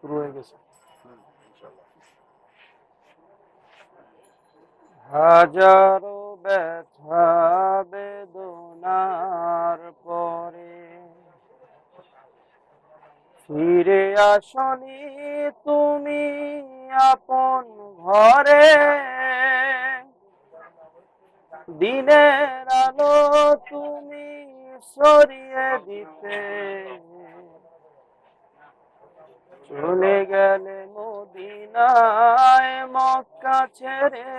শুরু হয়ে গেছে। হাজারো ব্যথা বেদনার পরে ফিরে আসনি তুমি আপন ঘরে, দিনের আলো তুমি সরিয়ে দিতে চলে গেলে মদিনায় মক্কা ছেড়ে।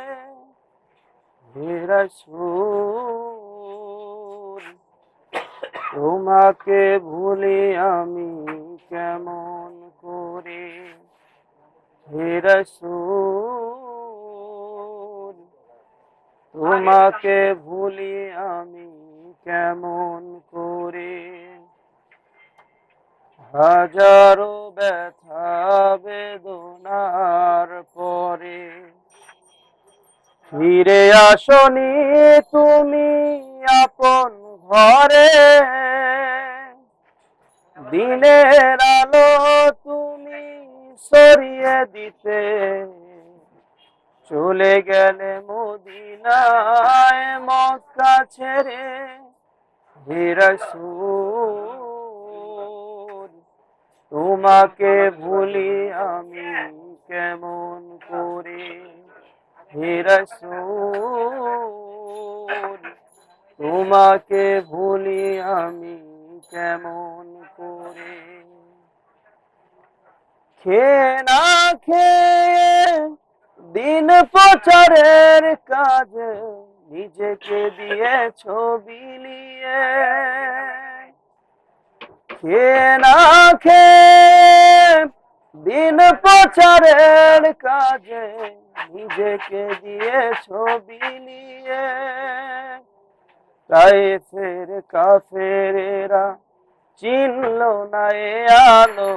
হে রাসূল তোমাকে ভুলি আমি কেমন করে, হে রাসূল তোমাকে ভুলি আমি কেমন করে। হাজারো ব্যথা বেদনার পরে ফিরে আসনি তুমি আপন ঘরে, দিনের আলো তুমি সরিয়ে দিতে চলে গেলে মদিনায় মক্কা ছেড়ে। হে রাসূল তোমাকে ভুলি আমি কেমন করে, হে রাসূল তোমাকে ভুলি আমি কেমন করে। খেয়ে না খেয়ে দিন প্রচারের কাজে নিজেকে দিয়েছ বিলিয়ে, খেয়ে না খেয়ে দিন প্রচারের কাজে নিজেকে দিয়েছ বিলিয়ে। তায়েফের কাফেরেরা চিনল না এ আলো,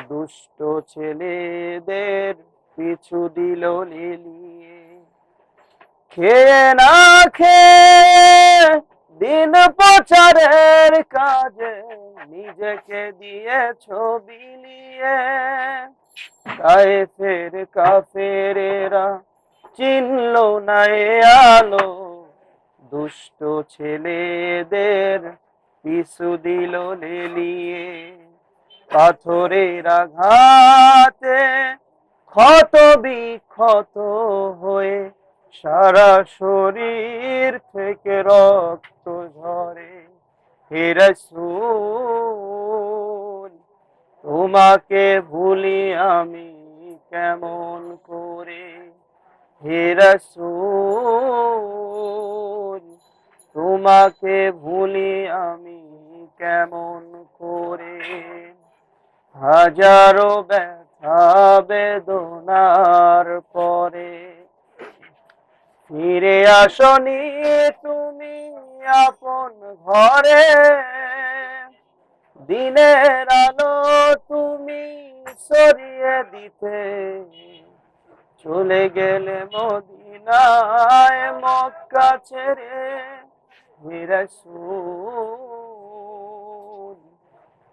দুষ্ট ছেলেদের পিছু দিল লিলিয়ে। খেয়ে না খেয়ে দিন প্রচারের কাজে নিজেকে দিয়েছ বিলিয়ে। তায়েফের কাফেরেরা চিনল না এ আলো, দুষ্ট ছেলেদের পিছু দিল লেলিয়ে। পাথরের আঘাতে ক্ষত বিক্ষত হয়ে সারা শরীর থেকে রক্ত ঝরে। হে রাসূল তোমাকে ভুলি আমি কেমন করে, হে রাসূল তোমাকে ভুলি আমি কেমন করে। হাজারো ব্যথা বেদনার পরে ফিরে আসনি তুমি আপন ঘরে, দিনের আলো তুমি সরিয়ে দিতে চলে গেলে মদিনায় মক্কা ছেড়ে। হে রাসূল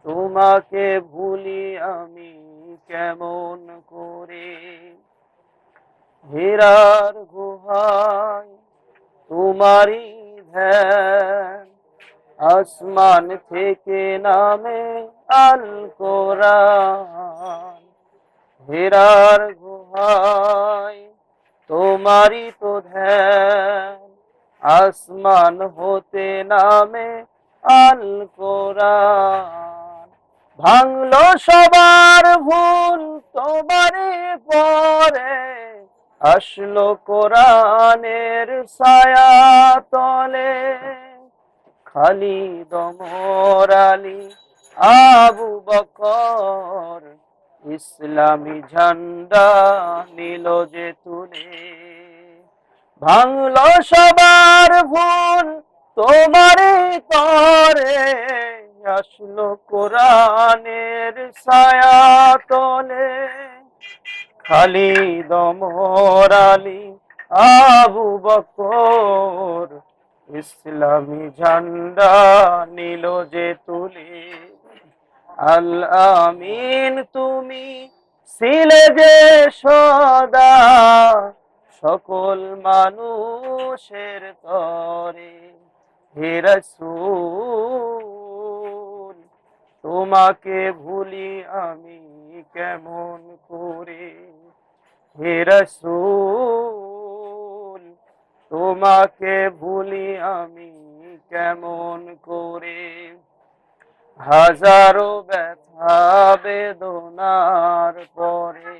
তোমাকে ভুলি আমি কেমন করে। হীরার গুহায় তোমারই ধ্যান, আসমান থেকে নামে আল কোরআন। হীরার গুহায় তোমারই তো ধ্যান, আসমান হতে নামে আল কোরআন। ভাঙলো সবার ভুল তোমারই পরে, আসলো কোরআনের ছায়া তলে। খালিদ ওমর আলী আবু বকর ইসলামী ঝান্ডা নিল যে তুলে। ভাঙলো সবার ভুল তোমারই তরে, আসলো কোরআনের ছায়া তলে। খালিদ ওমর আলী আবু বকর ইসলামী ঝান্ডা নিল যে তুলে। আল আমিন তুমি ছিলে যে সদা সকল মানুষের তরে। হে রাসূল তোমাকে ভুলি আমি কেমন করে। হে রাসূল তোমাকে ভুলি আমি কেমন করে। হাজারো ব্যথা বেদনার পরে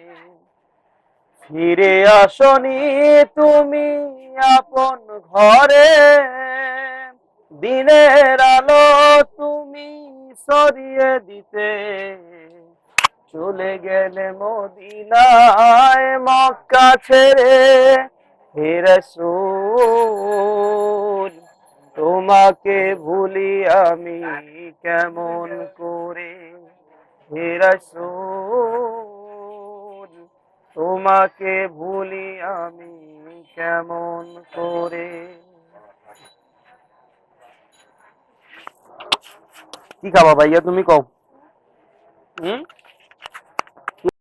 ফিরে আসনি তুমি আপন ঘরে। দিনের আলো তুমি সরিয়ে দিতে চলে গেলে মদিনায় মক্কা ছেড়ে। হে রাসূল তোমাকে ভুলি আমি কেমন করে। হে রাসূল তোমাকে ভুলি আমি কেমন করে। কি খাবা ভাইয়া তুমি কও? হুম